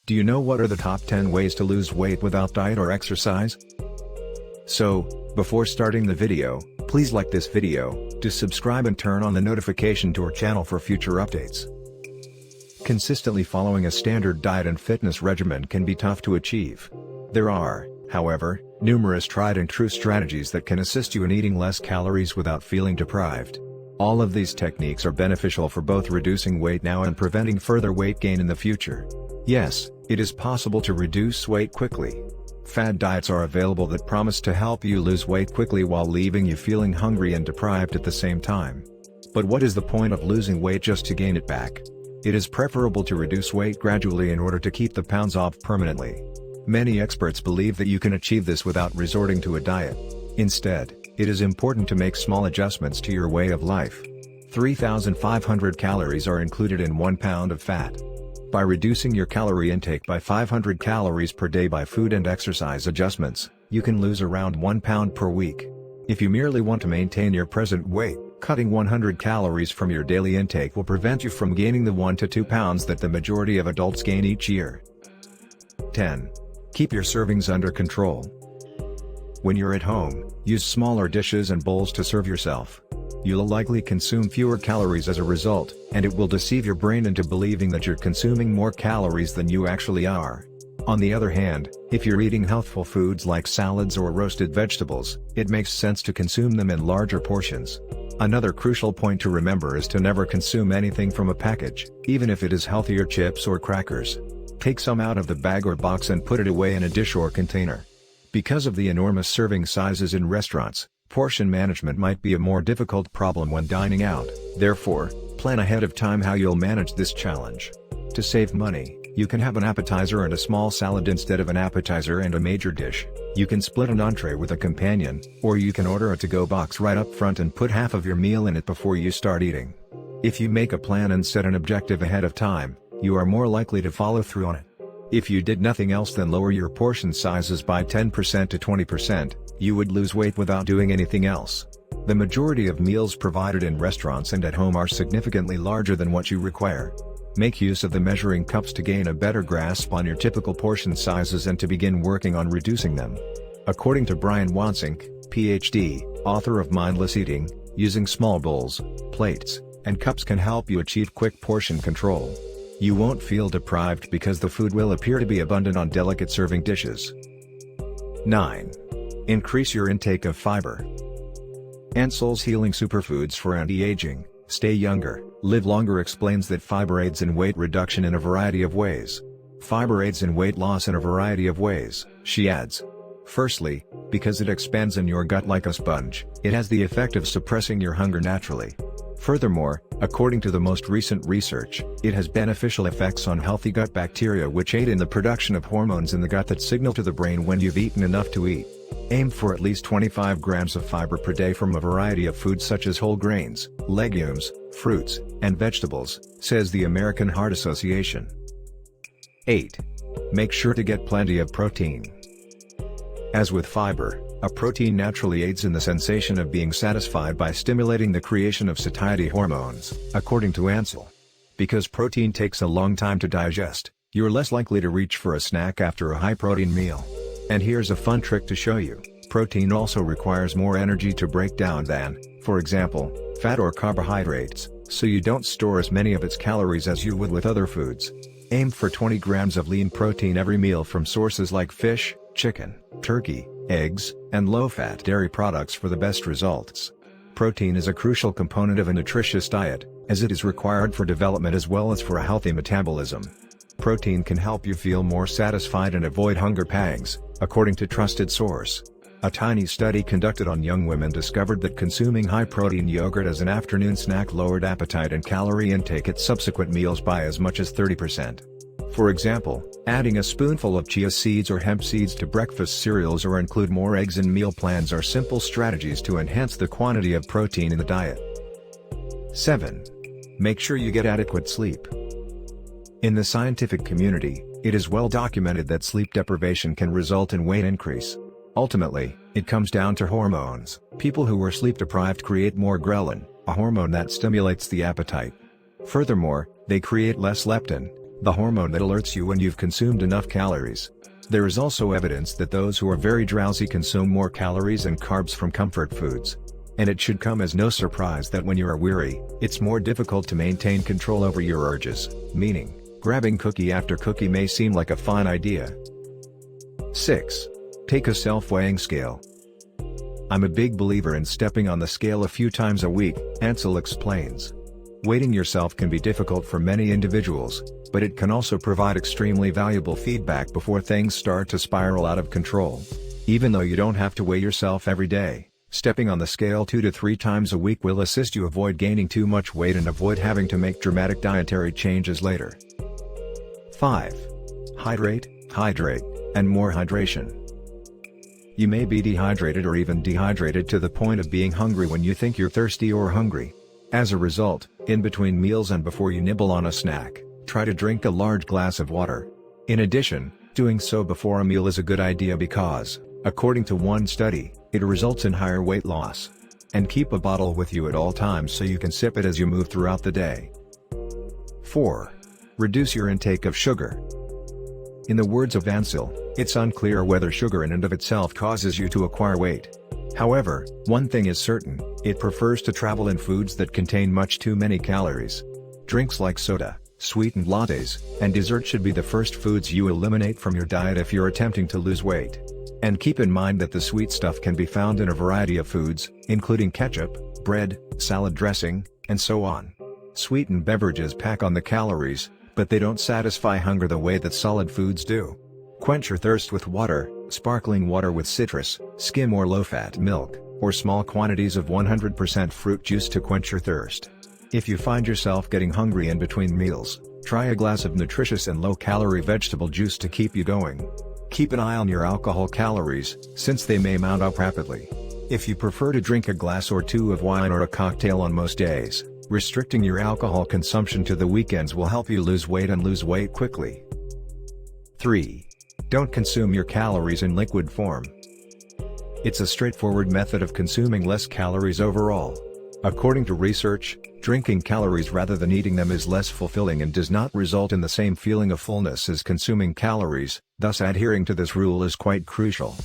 Do you know what are the top 10 ways to lose weight without diet or exercise? So, before starting the video, please like this video, to subscribe and turn on the notification to our channel for future updates. Consistently following a standard diet and fitness regimen can be tough to achieve. There are, however, numerous tried and true strategies that can assist you in eating less calories without feeling deprived. All of these techniques are beneficial for both reducing weight now and preventing further weight gain in the future. Yes, it is possible to reduce weight quickly. Fad diets are available that promise to help you lose weight quickly while leaving you feeling hungry and deprived at the same time. But what is the point of losing weight just to gain it back? It is preferable to reduce weight gradually in order to keep the pounds off permanently. Many experts believe that you can achieve this without resorting to a diet. Instead, it is important to make small adjustments to your way of life. 3,500 calories are included in 1 pound of fat. By reducing your calorie intake by 500 calories per day by food and exercise adjustments, you can lose around 1 pound per week. If you merely want to maintain your present weight, cutting 100 calories from your daily intake will prevent you from gaining the 1 to 2 pounds that the majority of adults gain each year. 10. Keep your servings under control. When you're at home, use smaller dishes and bowls to serve yourself. You'll likely consume fewer calories as a result, and it will deceive your brain into believing that you're consuming more calories than you actually are. On the other hand, if you're eating healthful foods like salads or roasted vegetables, it makes sense to consume them in larger portions. Another crucial point to remember is to never consume anything from a package, even if it is healthier chips or crackers. Take some out of the bag or box and put it away in a dish or container. Because of the enormous serving sizes in restaurants, portion management might be a more difficult problem when dining out. Therefore, plan ahead of time how you'll manage this challenge. To save money, you can have an appetizer and a small salad instead of an appetizer and a major dish. You can split an entree with a companion, or you can order a to-go box right up front and put half of your meal in it before you start eating. If you make a plan and set an objective ahead of time, you are more likely to follow through on it. If you did nothing else than lower your portion sizes by 10% to 20%, you would lose weight without doing anything else. The majority of meals provided in restaurants and at home are significantly larger than what you require. Make use of the measuring cups to gain a better grasp on your typical portion sizes and to begin working on reducing them. According to Brian Wansink, PhD, author of Mindless Eating, using small bowls, plates, and cups can help you achieve quick portion control. You won't feel deprived because the food will appear to be abundant on delicate serving dishes. 9. Increase your intake of fiber. Ansel's Healing Superfoods for Anti-Aging, Stay Younger, Live Longer explains that fiber aids in weight reduction in a variety of ways. Fiber aids in weight loss in a variety of ways, she adds. Firstly, because it expands in your gut like a sponge, it has the effect of suppressing your hunger naturally. Furthermore, according to the most recent research, it has beneficial effects on healthy gut bacteria which aid in the production of hormones in the gut that signal to the brain when you've eaten enough to eat. Aim for at least 25 grams of fiber per day from a variety of foods such as whole grains, legumes, fruits, and vegetables, says the American Heart Association. 8. Make sure to get plenty of protein. As with fiber, a protein naturally aids in the sensation of being satisfied by stimulating the creation of satiety hormones, according to Ansel. Because protein takes a long time to digest, you're less likely to reach for a snack after a high-protein meal. And here's a fun trick to show you. Protein also requires more energy to break down than, for example, fat or carbohydrates, so you don't store as many of its calories as you would with other foods. Aim for 20 grams of lean protein every meal from sources like fish, chicken, turkey, eggs, and low-fat dairy products for the best results. Protein is a crucial component of a nutritious diet, as it is required for development as well as for a healthy metabolism. Protein can help you feel more satisfied and avoid hunger pangs, according to trusted source. A tiny study conducted on young women discovered that consuming high-protein yogurt as an afternoon snack lowered appetite and calorie intake at subsequent meals by as much as 30%. For example, adding a spoonful of chia seeds or hemp seeds to breakfast cereals or include more eggs in meal plans are simple strategies to enhance the quantity of protein in the diet. 7. Make sure you get adequate sleep. In the scientific community, it is well documented that sleep deprivation can result in weight increase. Ultimately, it comes down to hormones. People who are sleep deprived create more ghrelin, a hormone that stimulates the appetite. Furthermore, they create less leptin, the hormone that alerts you when you've consumed enough calories. There is also evidence that those who are very drowsy consume more calories and carbs from comfort foods. And it should come as no surprise that when you are weary, it's more difficult to maintain control over your urges, meaning, grabbing cookie after cookie may seem like a fine idea. 6. Take a self-weighing scale. I'm a big believer in stepping on the scale a few times a week, Ansel explains. Weighting yourself can be difficult for many individuals, but it can also provide extremely valuable feedback before things start to spiral out of control. Even though you don't have to weigh yourself every day, stepping on the scale 2 to 3 times a week will assist you avoid gaining too much weight and avoid having to make dramatic dietary changes later. 5. Hydrate, and more hydration. You may be dehydrated or even dehydrated to the point of being hungry when you think you're thirsty or hungry. As a result, in between meals and before you nibble on a snack, try to drink a large glass of water. In addition, doing so before a meal is a good idea because, according to one study, it results in higher weight loss. And keep a bottle with you at all times so you can sip it as you move throughout the day. 4. Reduce your intake of sugar. In the words of Ansel, it's unclear whether sugar in and of itself causes you to acquire weight. However, one thing is certain, it prefers to travel in foods that contain much too many calories. Drinks like soda, sweetened lattes, and dessert should be the first foods you eliminate from your diet if you're attempting to lose weight. And keep in mind that the sweet stuff can be found in a variety of foods, including ketchup, bread, salad dressing, and so on. Sweetened beverages pack on the calories, but they don't satisfy hunger the way that solid foods do. Quench your thirst with water, sparkling water with citrus, skim or low-fat milk, or small quantities of 100% fruit juice to quench your thirst. If you find yourself getting hungry in between meals, try a glass of nutritious and low-calorie vegetable juice to keep you going. Keep an eye on your alcohol calories, since they may mount up rapidly. If you prefer to drink a glass or two of wine or a cocktail on most days, restricting your alcohol consumption to the weekends will help you lose weight and lose weight quickly. 3. Don't consume your calories in liquid form. It's a straightforward method of consuming less calories overall. According to research, drinking calories rather than eating them is less fulfilling and does not result in the same feeling of fullness as consuming calories, thus adhering to this rule is quite crucial.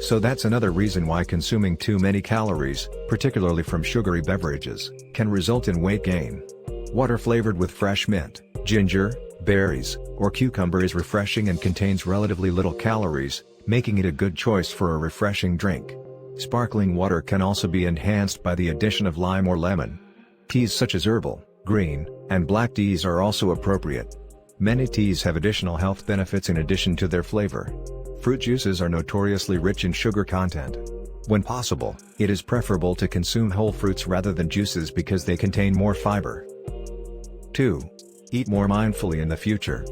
So that's another reason why consuming too many calories, particularly from sugary beverages, can result in weight gain. Water flavored with fresh mint, ginger, berries, or cucumber is refreshing and contains relatively little calories, making it a good choice for a refreshing drink. Sparkling water can also be enhanced by the addition of lime or lemon. Teas such as herbal, green, and black teas are also appropriate. Many teas have additional health benefits in addition to their flavor. Fruit juices are notoriously rich in sugar content. When possible, it is preferable to consume whole fruits rather than juices because they contain more fiber. 2. Eat more mindfully in the future.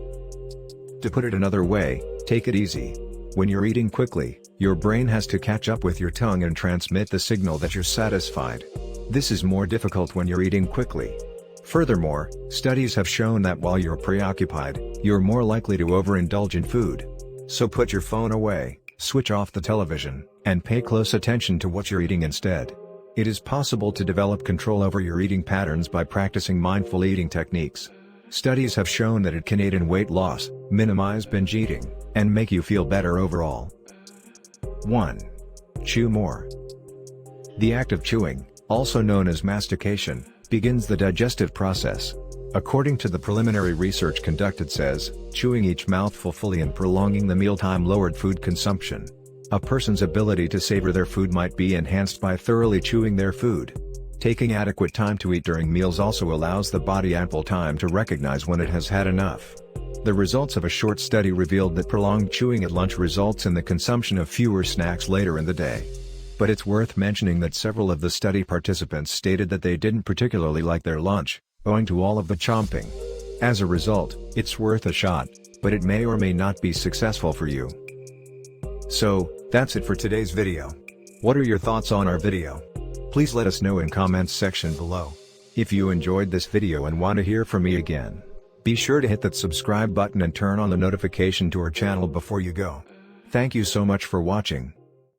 To put it another way, take it easy. When you're eating quickly, your brain has to catch up with your tongue and transmit the signal that you're satisfied. This is more difficult when you're eating quickly. Furthermore, studies have shown that while you're preoccupied, you're more likely to overindulge in food. So put your phone away, switch off the television, and pay close attention to what you're eating instead. It is possible to develop control over your eating patterns by practicing mindful eating techniques. Studies have shown that it can aid in weight loss, minimize binge eating, and make you feel better overall. 1. Chew more. The act of chewing, also known as mastication, begins the digestive process. According to the preliminary research conducted says, chewing each mouthful fully and prolonging the mealtime lowered food consumption. A person's ability to savor their food might be enhanced by thoroughly chewing their food. Taking adequate time to eat during meals also allows the body ample time to recognize when it has had enough. The results of a short study revealed that prolonged chewing at lunch results in the consumption of fewer snacks later in the day. But it's worth mentioning that several of the study participants stated that they didn't particularly like their lunch, owing to all of the chomping. As a result, it's worth a shot, but it may or may not be successful for you. So, that's it for today's video. What are your thoughts on our video? Please let us know in comments section below. If you enjoyed this video and want to hear from me again, be sure to hit that subscribe button and turn on the notification to our channel before you go. Thank you so much for watching.